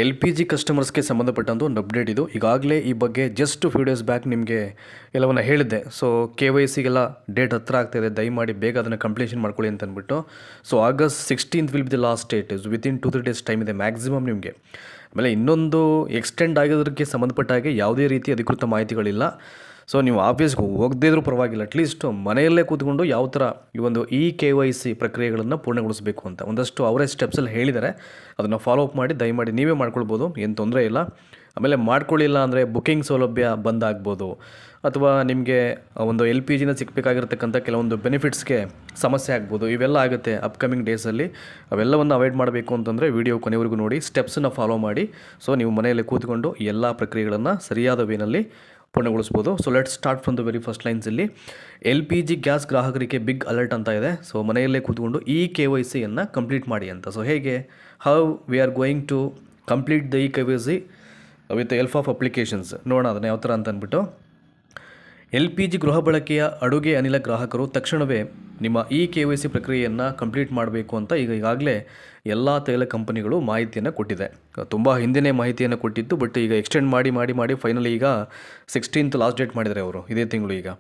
L P G ಕಸ್ಟಮರ್ಸ್ಗೆ ಸಂಬಂಧಪಟ್ಟಂಥ ಒಂದು update ಇದು. ಈಗಾಗಲೇ ಈ ಬಗ್ಗೆ ಜಸ್ಟ್ ಫ್ಯೂ ಡೇಸ್ ಬ್ಯಾಕ್ ನಿಮಗೆ ಎಲ್ಲವನ್ನು ಹೇಳಿದ್ದೆ. ಸೊ KYCಗೆಲ್ಲ ಡೇಟ್ ಹತ್ರ ಆಗ್ತಾಯಿದೆ, ದಯಮಾಡಿ ಬೇಗ ಅದನ್ನು ಕಂಪ್ಲೀಷನ್ ಮಾಡ್ಕೊಳ್ಳಿ ಅಂತ ಅಂದ್ಬಿಟ್ಟು. So August 16th will be the last date. Within 2-3 days time ಇದೆ ಮ್ಯಾಕ್ಸಿಮಮ್ ನಿಮಗೆ. ಆಮೇಲೆ ಇನ್ನೊಂದು ಎಕ್ಸ್ಟೆಂಡ್ ಆಗಿರೋದಕ್ಕೆ ಸಂಬಂಧಪಟ್ಟ ಹಾಗೆ ಯಾವುದೇ ರೀತಿ ಅಧಿಕೃತ ಮಾಹಿತಿಗಳಿಲ್ಲ. ಸೊ ನೀವು ಆಫೀಸ್ಗೆ ಹೋಗದೇ ಇದ್ರೂ ಪರವಾಗಿಲ್ಲ, ಅಟ್ಲೀಸ್ಟ್ ಮನೆಯಲ್ಲೇ ಕೂತ್ಕೊಂಡು ಯಾವ ಥರ ಈ ಒಂದು KYC ಪ್ರಕ್ರಿಯೆಗಳನ್ನು ಪೂರ್ಣಗೊಳಿಸಬೇಕು ಅಂತ ಒಂದಷ್ಟು ಅವರೇ ಸ್ಟೆಪ್ಸಲ್ಲಿ ಹೇಳಿದ್ದಾರೆ. ಅದನ್ನು ಫಾಲೋ ಅಪ್ ಮಾಡಿ ದಯಮಾಡಿ ನೀವೇ ಮಾಡ್ಕೊಳ್ಬೋದು, ಏನು ತೊಂದರೆ ಇಲ್ಲ. ಆಮೇಲೆ ಮಾಡ್ಕೊಳ್ಳಿಲ್ಲ ಅಂದರೆ ಬುಕ್ಕಿಂಗ್ ಸೌಲಭ್ಯ ಬಂದಾಗ್ಬೋದು, ಅಥವಾ ನಿಮಗೆ ಒಂದು LPGನ ಸಿಗಬೇಕಾಗಿರ್ತಕ್ಕಂಥ ಕೆಲವೊಂದು ಬೆನಿಫಿಟ್ಸ್ಗೆ ಸಮಸ್ಯೆ ಆಗ್ಬೋದು. ಇವೆಲ್ಲ ಆಗುತ್ತೆ ಅಪ್ಕಮಿಂಗ್ ಡೇಸಲ್ಲಿ. ಅವೆಲ್ಲವನ್ನು ಅವಾಯ್ಡ್ ಮಾಡಬೇಕು ಅಂತಂದರೆ ವಿಡಿಯೋ ಕೊನೆವರೆಗೂ ನೋಡಿ, ಸ್ಟೆಪ್ಸನ್ನು ಫಾಲೋ ಮಾಡಿ. ಸೊ ನೀವು ಮನೆಯಲ್ಲೇ ಕೂತ್ಕೊಂಡು ಎಲ್ಲ ಪ್ರಕ್ರಿಯೆಗಳನ್ನು ಸರಿಯಾದ ವೇನಲ್ಲಿ ಪೂರ್ಣಗೊಳಿಸ್ಬೋದು. So let start from the very first ಲೈನ್ಸಲ್ಲಿ. LPG ಗ್ಯಾಸ್ ಗ್ರಾಹಕರಿಗೆ ಬಿಗ್ ಅಲರ್ಟ್ ಅಂತ ಇದೆ. ಸೊ ಮನೆಯಲ್ಲೇ ಕೂತ್ಕೊಂಡು KYCಯನ್ನು ಕಂಪ್ಲೀಟ್ ಮಾಡಿ ಅಂತ. ಸೊ ಹೇಗೆ, how we are going to complete the KYC with help of applications, ನೋಡೋಣ ಅದನ್ನು ಯಾವ ಥರ ಅಂತ ಅಂದ್ಬಿಟ್ಟು. LPG ಗೃಹ ಬಳಕೆಯ ಅಡುಗೆ ಅನಿಲ ಗ್ರಾಹಕರು ತಕ್ಷಣವೇ ನಿಮ್ಮ KYC ಪ್ರಕ್ರಿಯೆಯನ್ನು ಕಂಪ್ಲೀಟ್ ಮಾಡಬೇಕು ಅಂತ ಈಗಾಗಲೇ ಎಲ್ಲ ತೈಲ ಕಂಪನಿಗಳು ಮಾಹಿತಿಯನ್ನು ಕೊಟ್ಟಿದೆ. ತುಂಬ ಹಿಂದಿನೇ ಮಾಹಿತಿಯನ್ನು ಕೊಟ್ಟಿದ್ದು, ಬಟ್ ಈಗ ಎಕ್ಸ್ಟೆಂಡ್ ಮಾಡಿ ಫೈನಲಿ ಈಗ 16th ಲಾಸ್ಟ್ ಡೇಟ್ ಮಾಡಿದ್ದಾರೆ ಅವರು, ಇದೇ ತಿಂಗಳು ಈಗ.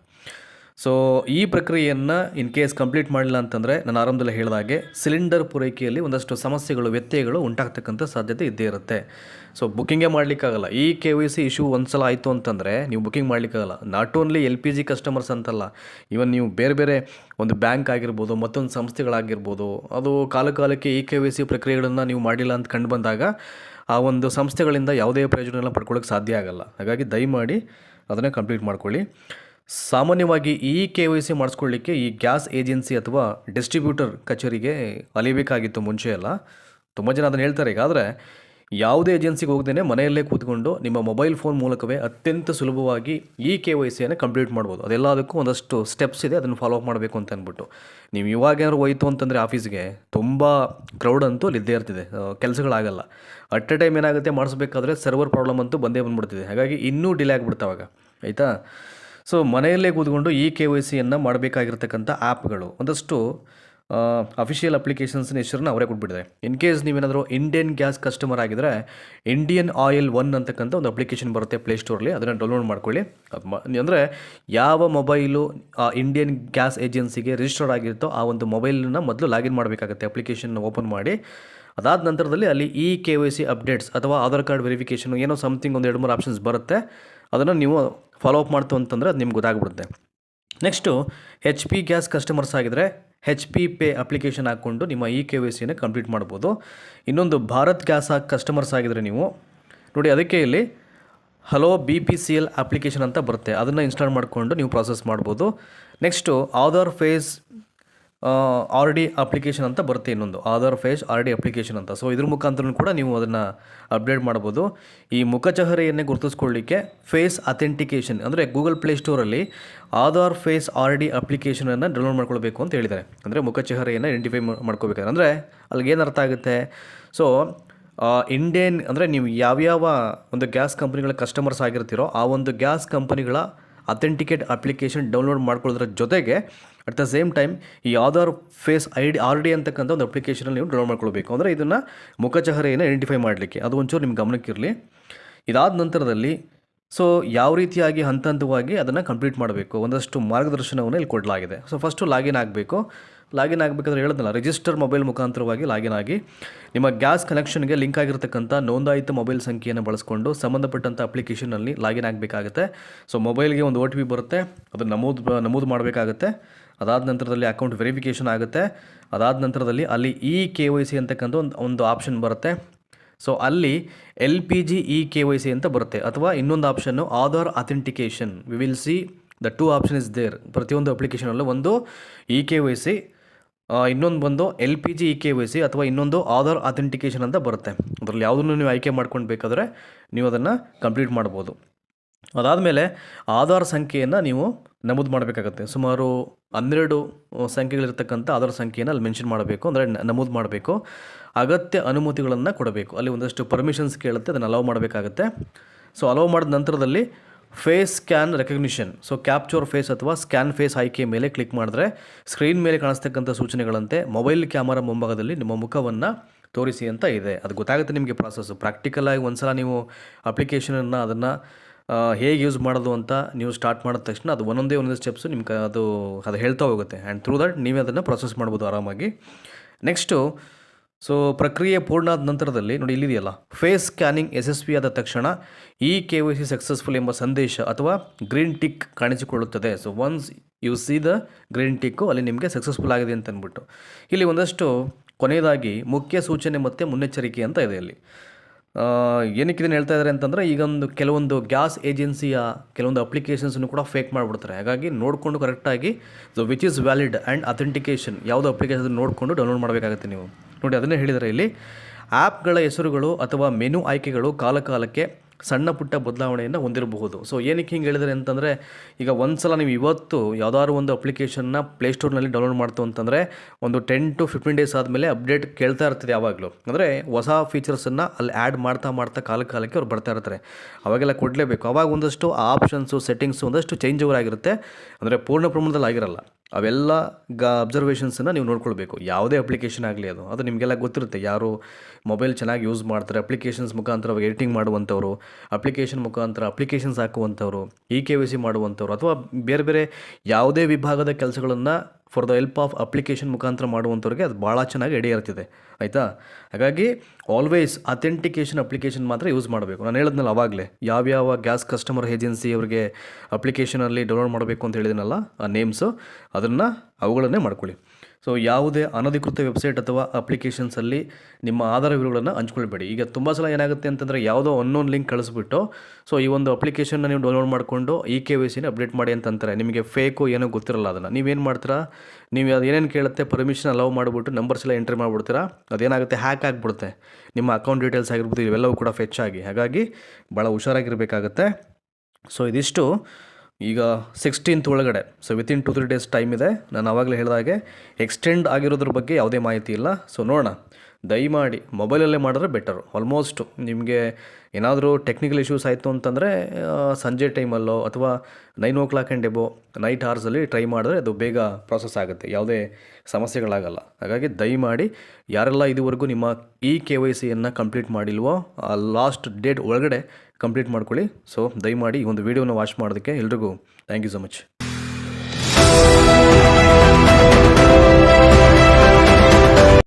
ಸೊ ಈ ಪ್ರಕ್ರಿಯೆಯನ್ನು ಇನ್ ಕೇಸ್ ಕಂಪ್ಲೀಟ್ ಮಾಡಲಿಲ್ಲ ಅಂತಂದರೆ ನಾನು ಆರಂಭದಲ್ಲಿ ಹೇಳಿದಾಗೆ ಸಿಲಿಂಡರ್ ಪೂರೈಕೆಯಲ್ಲಿ ಒಂದಷ್ಟು ಸಮಸ್ಯೆಗಳು, ವ್ಯತ್ಯಯಗಳು ಉಂಟಾಗ್ತಕ್ಕಂಥ ಸಾಧ್ಯತೆ ಇದ್ದೇ ಇರುತ್ತೆ. ಸೊ ಬುಕ್ಕಿಂಗೇ ಮಾಡಲಿಕ್ಕಾಗಲ್ಲ. KYC ಇಶ್ಯೂ ಒಂದು ಸಲ ಆಯಿತು ಅಂತಂದರೆ ನೀವು ಬುಕ್ಕಿಂಗ್ ಮಾಡಲಿಕ್ಕಾಗಲ್ಲ. ನಾಟ್ ಓನ್ಲಿ LPG ಕಸ್ಟಮರ್ಸ್ ಅಂತಲ್ಲ, ಇವನ್ ನೀವು ಬೇರೆ ಒಂದು ಬ್ಯಾಂಕ್ ಆಗಿರ್ಬೋದು, ಮತ್ತೊಂದು ಸಂಸ್ಥೆಗಳಾಗಿರ್ಬೋದು, ಅದು ಕಾಲಕ್ಕೆ KYC ಪ್ರಕ್ರಿಯೆಗಳನ್ನು ನೀವು ಮಾಡಿಲ್ಲ ಅಂತ ಕಂಡು ಬಂದಾಗ ಆ ಒಂದು ಸಂಸ್ಥೆಗಳಿಂದ ಯಾವುದೇ ಪ್ರಯೋಜನ ಪಡ್ಕೊಳ್ಳೋಕ್ಕೆ ಸಾಧ್ಯ ಆಗಲ್ಲ. ಹಾಗಾಗಿ ದಯಮಾಡಿ ಅದನ್ನು ಕಂಪ್ಲೀಟ್ ಮಾಡ್ಕೊಳ್ಳಿ. ಸಾಮಾನ್ಯವಾಗಿ KYC ಮಾಡಿಸ್ಕೊಳ್ಳಿಕ್ಕೆ ಈ ಗ್ಯಾಸ್ ಏಜೆನ್ಸಿ ಅಥವಾ ಡಿಸ್ಟ್ರಿಬ್ಯೂಟರ್ ಕಚೇರಿಗೆ ಅಲಿಬೇಕಾಗಿತ್ತು ಮುಂಚೆ ಎಲ್ಲ. ತುಂಬ ಜನ ಅದನ್ನು ಹೇಳ್ತಾರೆ. ಈಗ ಆದರೆ ಯಾವುದೇ ಏಜೆನ್ಸಿಗೆ ಹೋಗದೇ ಮನೆಯಲ್ಲೇ ಕೂತ್ಕೊಂಡು ನಿಮ್ಮ ಮೊಬೈಲ್ ಫೋನ್ ಮೂಲಕವೇ ಅತ್ಯಂತ ಸುಲಭವಾಗಿ KYCಯನ್ನು ಕಂಪ್ಲೀಟ್ ಮಾಡ್ಬೋದು. ಅದೆಲ್ಲದಕ್ಕೂ ಒಂದಷ್ಟು ಸ್ಟೆಪ್ಸ್ ಇದೆ, ಅದನ್ನು ಫಾಲೋ ಅಪ್ ಮಾಡಬೇಕು ಅಂತ ಅಂದ್ಬಿಟ್ಟು. ನೀವು ಇವಾಗೇನಾದ್ರು ಹೋಯ್ತು ಅಂತಂದರೆ ಆಫೀಸ್ಗೆ ತುಂಬ ಕ್ರೌಡ್ ಅಂತೂ ಅಲ್ಲಿ ಇದ್ದೇ ಇರ್ತಿದೆ, ಕೆಲಸಗಳಾಗಲ್ಲ. ಅಟ್ ಎ ಟೈಮ್ ಏನಾಗುತ್ತೆ, ಮಾಡಿಸ್ಬೇಕಾದ್ರೆ ಸರ್ವರ್ ಪ್ರಾಬ್ಲಮ್ ಅಂತೂ ಬಂದೇ ಬಂದುಬಿಡ್ತಿದೆ. ಹಾಗಾಗಿ ಇನ್ನೂ ಡಿಲೇ ಆಗಿಬಿಡ್ತಾವಾಗ, ಆಯಿತಾ. ಸೊ ಮನೆಯಲ್ಲೇ ಕೂತ್ಕೊಂಡು KYCಯನ್ನು ಮಾಡಬೇಕಾಗಿರ್ತಕ್ಕಂಥ ಆ್ಯಪ್ಗಳು ಒಂದಷ್ಟು ಅಫಿಷಿಯಲ್ ಅಪ್ಲಿಕೇಶನ್ಸ್ನ ಹೆಸರನ್ನ ಅವರೇ ಕೊಟ್ಬಿಟ್ಟಿದೆ. ಇನ್ ಕೇಸ್ ನೀವೇನಾದರೂ ಇಂಡಿಯನ್ ಗ್ಯಾಸ್ ಕಸ್ಟಮರ್ ಆಗಿದ್ದರೆ ಇಂಡಿಯನ್ ಆಯಿಲ್ 1 ಅಂತಕ್ಕಂಥ ಒಂದು ಅಪ್ಲಿಕೇಶನ್ ಬರುತ್ತೆ ಪ್ಲೇಸ್ಟೋರಲ್ಲಿ, ಅದನ್ನು ಡೌನ್ಲೋಡ್ ಮಾಡ್ಕೊಳ್ಳಿ. ಅಂದರೆ ಯಾವ ಮೊಬೈಲು ಇಂಡಿಯನ್ ಗ್ಯಾಸ್ ಏಜೆನ್ಸಿಗೆ ರಿಜಿಸ್ಟರ್ಡ್ ಆಗಿರುತ್ತೋ ಆ ಒಂದು ಮೊಬೈಲನ್ನು ಮೊದಲು ಲಾಗಿನ್ ಮಾಡಬೇಕಾಗುತ್ತೆ, ಅಪ್ಲಿಕೇಶನ್ ಓಪನ್ ಮಾಡಿ. ಅದಾದ ನಂತರದಲ್ಲಿ ಅಲ್ಲಿ KYC ಅಪ್ಡೇಟ್ಸ್ ಅಥವಾ ಆಧಾರ್ ಕಾರ್ಡ್ ವೆರಿಫಿಕೇಷನ್ ಏನೋ ಸಮಥಿಂಗ್ ಒಂದು 2-3 ಆಪ್ಷನ್ಸ್ ಬರುತ್ತೆ. ಅದನ್ನು ನೀವು ಫಾಲೋ ಅಪ್ ಮಾಡ್ತು ಅಂತಂದರೆ ಅದು ನಿಮ್ಗೆ ಗೊತ್ತಾಗ್ಬಿಡುತ್ತೆ. ನೆಕ್ಸ್ಟು HP ಗ್ಯಾಸ್ ಕಸ್ಟಮರ್ಸ್ ಆಗಿದ್ದರೆ HP ಪೇ ಅಪ್ಲಿಕೇಶನ್ ಹಾಕ್ಕೊಂಡು ನಿಮ್ಮ KYCಯನ್ನು ಕಂಪ್ಲೀಟ್ ಮಾಡ್ಬೋದು. ಇನ್ನೊಂದು ಭಾರತ್ ಗ್ಯಾಸ್ ಕಸ್ಟಮರ್ಸ್ ಆಗಿದ್ದರೆ ನೀವು ನೋಡಿ, ಅದಕ್ಕೆ ಇಲ್ಲಿ ಹಲೋ BPCL ಅಪ್ಲಿಕೇಶನ್ ಅಂತ ಬರುತ್ತೆ, ಅದನ್ನು ಇನ್ಸ್ಟಾಲ್ ಮಾಡಿಕೊಂಡು ನೀವು ಪ್ರಾಸೆಸ್ ಮಾಡ್ಬೋದು. Next Aadhaar face RD application ಅಂತ ಬರುತ್ತೆ, ಇನ್ನೊಂದು ಆಧಾರ್ ಫೇಸ್ RD ಅಪ್ಲಿಕೇಶನ್ ಅಂತ. ಸೊ ಇದ್ರ ಮುಖಾಂತರ ಕೂಡ ನೀವು ಅದನ್ನು ಅಪ್ಡೇಟ್ ಮಾಡ್ಬೋದು. ಈ ಮುಖಚಹರೆಯನ್ನೇ ಗುರುತಿಸ್ಕೊಳ್ಳಿಕ್ಕೆ ಫೇಸ್ ಅಥೆಂಟಿಕೇಷನ್ ಅಂದರೆ ಗೂಗಲ್ ಪ್ಲೇಸ್ಟೋರಲ್ಲಿ ಆಧಾರ್ ಫೇಸ್ RD ಅಪ್ಲಿಕೇಶನನ್ನು ಡೌನ್ಲೋಡ್ ಮಾಡ್ಕೊಳ್ಬೇಕು ಅಂತ ಹೇಳಿದ್ದಾರೆ. ಅಂದರೆ ಮುಖಚಹರೆಯನ್ನು ಐಡೆಂಟಿಫೈ ಮಾಡ್ಕೋಬೇಕಾದ್ರೆ ಅಂದರೆ ಅಲ್ಲಿಗೆ ಏನು ಅರ್ಥ ಆಗುತ್ತೆ. ಸೊ ಇಂಡಿಯನ್ ಅಂದರೆ ನೀವು ಯಾವ್ಯಾವ ಒಂದು ಗ್ಯಾಸ್ ಕಂಪ್ನಿಗಳ ಕಸ್ಟಮರ್ಸ್ ಆಗಿರ್ತೀರೋ ಆ ಒಂದು ಗ್ಯಾಸ್ ಕಂಪನಿಗಳ ಅಥೆಂಟಿಕೇಟ್ ಅಪ್ಲಿಕೇಶನ್ ಡೌನ್ಲೋಡ್ ಮಾಡ್ಕೊಳ್ಳೋದ್ರ ಜೊತೆಗೆ ಅಟ್ ದ ಸೇಮ್ ಟೈಮ್ ಈ ಆಧಾರ್ ಫೇಸ್ RD ಅಂತಕ್ಕಂಥ ಒಂದು ಅಪ್ಲಿಕೇಶನಲ್ಲಿ ನೀವು ಡೌನ್ಲೋಡ್ ಮಾಡ್ಕೊಳ್ಬೇಕು. ಅಂದರೆ ಇದನ್ನು ಮುಖಚಹರೆಯನ್ನು ಐಡೆಂಟಿಫೈ ಮಾಡಲಿಕ್ಕೆ ಅದು ಒಂಚೂರು ನಿಮ್ಮ ಗಮನಕ್ಕಿರಲಿ. ಇದಾದ ನಂತರದಲ್ಲಿ ಸೊ ಯಾವ ರೀತಿಯಾಗಿ ಹಂತವಾಗಿ ಅದನ್ನು ಕಂಪ್ಲೀಟ್ ಮಾಡಬೇಕು ಒಂದಷ್ಟು ಮಾರ್ಗದರ್ಶನವನ್ನು ಇಲ್ಲಿ ಕೊಡಲಾಗಿದೆ. ಸೊ ಫಸ್ಟು ಲಾಗಿನ್ ಆಗಬೇಕು. ಲಾಗಿನ್ ಆಗಬೇಕಾದ್ರೆ ಹೇಳಿದ್ನಲ್ಲ, ರಿಜಿಸ್ಟರ್ ಮೊಬೈಲ್ ಮುಖಾಂತರವಾಗಿ ಲಾಗಿನ್ ಆಗಿ ನಿಮ್ಮ ಗ್ಯಾಸ್ ಕನೆಕ್ಷನ್ಗೆ ಲಿಂಕ್ ಆಗಿರತಕ್ಕಂಥ ನೋಂದಾಯಿತ ಮೊಬೈಲ್ ಸಂಖ್ಯೆಯನ್ನು ಬಳಸ್ಕೊಂಡು ಸಂಬಂಧಪಟ್ಟಂಥ ಅಪ್ಲಿಕೇಶನಲ್ಲಿ ಲಾಗಿನ್ ಆಗಬೇಕಾಗುತ್ತೆ. ಸೊ ಮೊಬೈಲ್ಗೆ ಒಂದು OTP ಬರುತ್ತೆ, ಅದನ್ನು ನಮೂದು ಮಾಡಬೇಕಾಗುತ್ತೆ. ಅದಾದ ನಂತರದಲ್ಲಿ ಅಕೌಂಟ್ ವೆರಿಫಿಕೇಷನ್ ಆಗುತ್ತೆ. ಅದಾದ ನಂತರದಲ್ಲಿ ಅಲ್ಲಿ KYC ಅಂತಕ್ಕಂಥ ಒಂದು ಆಪ್ಷನ್ ಬರುತ್ತೆ. ಸೊ ಅಲ್ಲಿ LPG KYC ಅಂತ ಬರುತ್ತೆ, ಅಥವಾ ಇನ್ನೊಂದು ಆಪ್ಷನ್ನು Aadhaar authentication. We will see the 2 option is there. ಪ್ರತಿಯೊಂದು ಅಪ್ಲಿಕೇಶನಲ್ಲೂ ಒಂದು KYC, ಇನ್ನೊಂದು ಬಂದು LPG KYC ಅಥವಾ ಇನ್ನೊಂದು ಆಧಾರ್ ಅಥೆಂಟಿಕೇಷನ್ ಅಂತ ಬರುತ್ತೆ. ಅದರಲ್ಲಿ ಯಾವುದನ್ನು ನೀವು ಆಯ್ಕೆ ಮಾಡ್ಕೊಂಡು ಬೇಕಾದರೆ ನೀವು ಅದನ್ನು ಕಂಪ್ಲೀಟ್ ಮಾಡ್ಬೋದು. ಅದಾದಮೇಲೆ ಆಧಾರ್ ಸಂಖ್ಯೆಯನ್ನು ನೀವು ನಮೂದು ಮಾಡಬೇಕಾಗತ್ತೆ. ಸುಮಾರು 12 ಸಂಖ್ಯೆಗಳಿರ್ತಕ್ಕಂಥ ಆಧಾರ್ ಸಂಖ್ಯೆಯನ್ನು ಅಲ್ಲಿ ಮೆನ್ಷನ್ ಮಾಡಬೇಕು, ಅಂದರೆ ನಮೂದು ಮಾಡಬೇಕು. ಅಗತ್ಯ ಅನುಮತಿಗಳನ್ನು ಕೊಡಬೇಕು. ಅಲ್ಲಿ ಒಂದಷ್ಟು ಪರ್ಮಿಷನ್ಸ್ ಕೇಳುತ್ತೆ, ಅದನ್ನು ಅಲೌ ಮಾಡಬೇಕಾಗತ್ತೆ. ಸೊ ಅಲೌ ಮಾಡಿದ ನಂತರದಲ್ಲಿ face scan recognition, so capture face ಅಥವಾ ಸ್ಕ್ಯಾನ್ ಫೇಸ್ ಆಯ್ಕೆ ಮೇಲೆ ಕ್ಲಿಕ್ ಮಾಡಿದ್ರೆ ಸ್ಕ್ರೀನ್ ಮೇಲೆ ಕಾಣಿಸ್ತಕ್ಕಂಥ ಸೂಚನೆಗಳಂತೆ ಮೊಬೈಲ್ ಕ್ಯಾಮರಾ ಮುಂಭಾಗದಲ್ಲಿ ನಿಮ್ಮ ಮುಖವನ್ನು ತೋರಿಸಿ ಅಂತ ಇದೆ. ಅದು ಗೊತ್ತಾಗುತ್ತೆ ನಿಮಗೆ ಪ್ರಾಸೆಸ್ಸು. ಪ್ರಾಕ್ಟಿಕಲಾಗಿ ಒಂದು ಸಲ ನೀವು ಅಪ್ಲಿಕೇಶನನ್ನು ಅದನ್ನು ಹೇಗೆ ಯೂಸ್ ಮಾಡೋದು ಅಂತ ನೀವು ಸ್ಟಾರ್ಟ್ ಮಾಡಿದ ತಕ್ಷಣ ಅದು ಒಂದೊಂದೇ ಸ್ಟೆಪ್ಸು ನಿಮ್ಗೆ ಅದು ಹೇಳ್ತಾ ಹೋಗುತ್ತೆ. ಆ್ಯಂಡ್ ಥ್ರೂ ದಟ್ ನೀವೇ ಅದನ್ನು ಪ್ರೊಸೆಸ್ ಮಾಡ್ಬೋದು ಆರಾಮಾಗಿ. ನೆಕ್ಸ್ಟು ಪ್ರಕ್ರಿಯೆ ಪೂರ್ಣ ಆದ ನಂತರದಲ್ಲಿ ನೋಡಿ ಇಲ್ಲಿದೆಯಲ್ಲ, ಫೇಸ್ ಸ್ಕ್ಯಾನಿಂಗ್ ಯಶಸ್ವಿಯಾದ ತಕ್ಷಣ KYC ಸಕ್ಸಸ್ಫುಲ್ ಎಂಬ ಸಂದೇಶ ಅಥವಾ ಗ್ರೀನ್ ಟಿಕ್ ಕಾಣಿಸಿಕೊಳ್ಳುತ್ತದೆ. Once U C the green tick ಅಲ್ಲಿ ನಿಮಗೆ ಸಕ್ಸಸ್ಫುಲ್ ಆಗಿದೆ ಅಂತ ಅಂದ್ಬಿಟ್ಟು ಇಲ್ಲಿ ಒಂದಷ್ಟು ಕೊನೆಯದಾಗಿ ಮುಖ್ಯ ಸೂಚನೆ ಮತ್ತು ಮುನ್ನೆಚ್ಚರಿಕೆ ಅಂತ ಇದೆ ಅಲ್ಲಿ. ಏನಕ್ಕೆ ಇದನ್ನು ಹೇಳ್ತಾ ಇದ್ದಾರೆ ಅಂತಂದರೆ, ಈಗ ಕೆಲವೊಂದು ಗ್ಯಾಸ್ ಏಜೆನ್ಸಿಯ ಕೆಲವೊಂದು ಅಪ್ಲಿಕೇಶನ್ಸನ್ನು ಕೂಡ ಫೇಕ್ ಮಾಡಿಬಿಡ್ತಾರೆ. ಹಾಗಾಗಿ ನೋಡಿಕೊಂಡು ಕರೆಕ್ಟಾಗಿ which is valid and authentication ಯಾವುದೋ ಅಪ್ಲಿಕೇಶನ್ ನೋಡಿಕೊಂಡು ಡೌನ್ಲೋಡ್ ಮಾಡಬೇಕಾಗುತ್ತೆ ನೀವು. ನೋಡಿ ಅದನ್ನೇ ಹೇಳಿದರೆ ಇಲ್ಲಿ, ಆ್ಯಪ್ಗಳ ಹೆಸರುಗಳು ಅಥವಾ ಮೆನು ಆಯ್ಕೆಗಳು ಕಾಲಕಾಲಕ್ಕೆ ಸಣ್ಣ ಪುಟ್ಟ ಬದಲಾವಣೆಯನ್ನು ಹೊಂದಿರಬಹುದು. ಏನಕ್ಕೆ ಹಿಂಗೆ ಹೇಳಿದರೆ ಅಂತಂದರೆ, ಈಗ ಒಂದು ಸಲ ನೀವು ಇವತ್ತು ಯಾವುದಾದ್ರು ಒಂದು ಅಪ್ಲಿಕೇಶನ್ನ ಪ್ಲೇಸ್ಟೋರ್ನಲ್ಲಿ ಡೌನ್ಲೋಡ್ ಮಾಡ್ತು ಅಂತಂದರೆ ಒಂದು 10 to 15 ಡೇಸ್ ಆದಮೇಲೆ ಅಪ್ಡೇಟ್ ಕೇಳ್ತಾ ಇರ್ತದೆ ಯಾವಾಗಲೂ. ಅಂದರೆ ಹೊಸ ಫೀಚರ್ಸನ್ನು ಅಲ್ಲಿ ಆ್ಯಡ್ ಮಾಡ್ತಾ ಕಾಲಕ್ಕೆ ಅವ್ರು ಬರ್ತಾ ಇರ್ತಾರೆ. ಅವಾಗೆಲ್ಲ ಕೊಡಲೇಬೇಕು. ಅವಾಗ ಒಂದಷ್ಟು ಆಪ್ಷನ್ಸು ಸೆಟ್ಟಿಂಗ್ಸು ಒಂದಷ್ಟು ಚೇಂಜ್ ಓವರ್ ಆಗಿರುತ್ತೆ. ಅಂದರೆ ಪೂರ್ಣ ಪ್ರಮಾಣದಲ್ಲಿ ಆಗಿರಲ್ಲ. ಅವೆಲ್ಲ ಅಬ್ಸರ್ವೇಷನ್ಸನ್ನು ನೀವು ನೋಡ್ಕೊಳ್ಬೇಕು. ಯಾವುದೇ ಅಪ್ಲಿಕೇಶನ್ ಆಗಲಿ ಅದು ನಿಮಗೆಲ್ಲ ಗೊತ್ತಿರುತ್ತೆ. ಯಾರು ಮೊಬೈಲ್ ಚೆನ್ನಾಗಿ ಯೂಸ್ ಮಾಡ್ತಾರೆ, ಅಪ್ಲಿಕೇಶನ್ಸ್ ಮುಖಾಂತರ ಎಡಿಟಿಂಗ್ ಮಾಡುವಂಥವ್ರು, ಅಪ್ಲಿಕೇಶನ್ ಮುಖಾಂತರ ಅಪ್ಲಿಕೇಶನ್ಸ್ ಹಾಕುವಂಥವ್ರು, KYC ಮಾಡುವಂಥವ್ರು, ಅಥವಾ ಬೇರೆ ಯಾವುದೇ ವಿಭಾಗದ ಕೆಲಸಗಳನ್ನು for the help of application ಮುಖಾಂತರ ಮಾಡುವಂಥವ್ರಿಗೆ ಅದು ಭಾಳ ಚೆನ್ನಾಗಿ ಐಡಿಯಾ ಇರ್ತಿದೆ, ಆಯಿತಾ. ಹಾಗಾಗಿ ಆಲ್ವೇಸ್ ಅಥೆಂಟಿಕೇಷನ್ ಅಪ್ಲಿಕೇಶನ್ ಮಾತ್ರ ಯೂಸ್ ಮಾಡಬೇಕು. ನಾನು ಹೇಳಿದ್ನಲ್ಲ ಆವಾಗಲೇ, ಯಾವ್ಯಾವ ಗ್ಯಾಸ್ ಕಸ್ಟಮರ್ ಏಜೆನ್ಸಿ ಅವರಿಗೆ ಅಪ್ಲಿಕೇಶನಲ್ಲಿ ಡೌನ್ಲೋಡ್ ಮಾಡಬೇಕು ಅಂತ ಹೇಳಿದಿನಲ್ಲ ಆ ನೇಮ್ಸು, ಅವುಗಳನ್ನೇ ಮಾಡ್ಕೊಳ್ಳಿ. ಯಾವುದೇ ಅನಧಿಕೃತ ವೆಬ್ಸೈಟ್ ಅಥವಾ ಅಪ್ಲಿಕೇಶನ್ಸಲ್ಲಿ ನಿಮ್ಮ ಆಧಾರ ವಿವರಗಳನ್ನು ಹಂಚ್ಕೊಳ್ಬೇಡಿ. ಈಗ ತುಂಬ ಸಲ ಏನಾಗುತ್ತೆ ಅಂತಂದರೆ, ಯಾವುದೋ ಅನ್ನೋನ್ ಲಿಂಕ್ ಕಳಿಸ್ಬಿಟ್ಟು ಈ ಒಂದು ಅಪ್ಲಿಕೇಶನ್ನ ನೀವು ಡೌನ್ಲೋಡ್ ಮಾಡಿಕೊಂಡು KYCನ ಅಪ್ಡೇಟ್ ಮಾಡಿ ಅಂತಂತಾರೆ. ನಿಮಗೆ ಫೇಕು ಏನೋ ಗೊತ್ತಿರಲ್ಲ. ಅದನ್ನು ನೀವೇನು ಮಾಡ್ತೀರಾ, ನೀವು ಅದು ಏನೇನು ಕೇಳುತ್ತೆ ಪರ್ಮಿಷನ್ ಅಲೌ ಮಾಡಿಬಿಟ್ಟು ನಂಬರ್ಸ್ ಎಲ್ಲ ಎಂಟ್ರಿ ಮಾಡಿಬಿಡ್ತೀರಾ. ಅದೇನಾಗುತ್ತೆ, ಹ್ಯಾಕ್ ಆಗಿಬಿಡುತ್ತೆ ನಿಮ್ಮ ಅಕೌಂಟ್ ಡೀಟೇಲ್ಸ್ ಆಗಿರ್ಬೋದು, ಇವೆಲ್ಲವೂ ಕೂಡ ಫೆಚ್ ಆಗಿ. ಹಾಗಾಗಿ ಭಾಳ ಹುಷಾರಾಗಿರಬೇಕಾಗತ್ತೆ. ಇದಿಷ್ಟು ಈಗ 16th ಒಳಗಡೆ ವಿತಿನ್ 2-3 ಡೇಸ್ ಟೈಮ್ ಇದೆ. ನಾನು ಆವಾಗಲೇ ಹೇಳಿದಾಗೆ ಎಕ್ಸ್ಟೆಂಡ್ ಆಗಿರೋದ್ರ ಬಗ್ಗೆ ಯಾವುದೇ ಮಾಹಿತಿ ಇಲ್ಲ. ನೋಡೋಣ, ದಯಮಾಡಿ ಮೊಬೈಲಲ್ಲೇ ಮಾಡಿದ್ರೆ ಬೆಟರು. ಆಲ್ಮೋಸ್ಟ್ ನಿಮಗೆ ಏನಾದರೂ ಟೆಕ್ನಿಕಲ್ ಇಶ್ಯೂಸ್ ಆಯಿತು ಅಂತಂದರೆ ಸಂಜೆ ಟೈಮಲ್ಲೋ ಅಥವಾ 9 o'clock ಆ್ಯಂಡ್ ಎಬೋ ನೈಟ್ ಅವರ್ಸಲ್ಲಿ ಟ್ರೈ ಮಾಡಿದ್ರೆ ಅದು ಬೇಗ ಪ್ರಾಸೆಸ್ ಆಗುತ್ತೆ, ಯಾವುದೇ ಸಮಸ್ಯೆಗಳಾಗಲ್ಲ. ಹಾಗಾಗಿ ದಯಮಾಡಿ ಯಾರೆಲ್ಲ ಇದುವರೆಗೂ ನಿಮ್ಮ KYCಯನ್ನು ಕಂಪ್ಲೀಟ್ ಮಾಡಿಲ್ವೋ ಆ ಲಾಸ್ಟ್ ಡೇಟ್ ಒಳಗಡೆ ಕಂಪ್ಲೀಟ್ ಮಾಡ್ಕೊಳ್ಳಿ. ದಯಮಾಡಿ ಈ ಒಂದು ವೀಡಿಯೋನ ವಾಚ್ ಮಾಡೋದಕ್ಕೆ ಎಲ್ರಿಗೂ ಥ್ಯಾಂಕ್ ಯು ಸೊ ಮಚ್.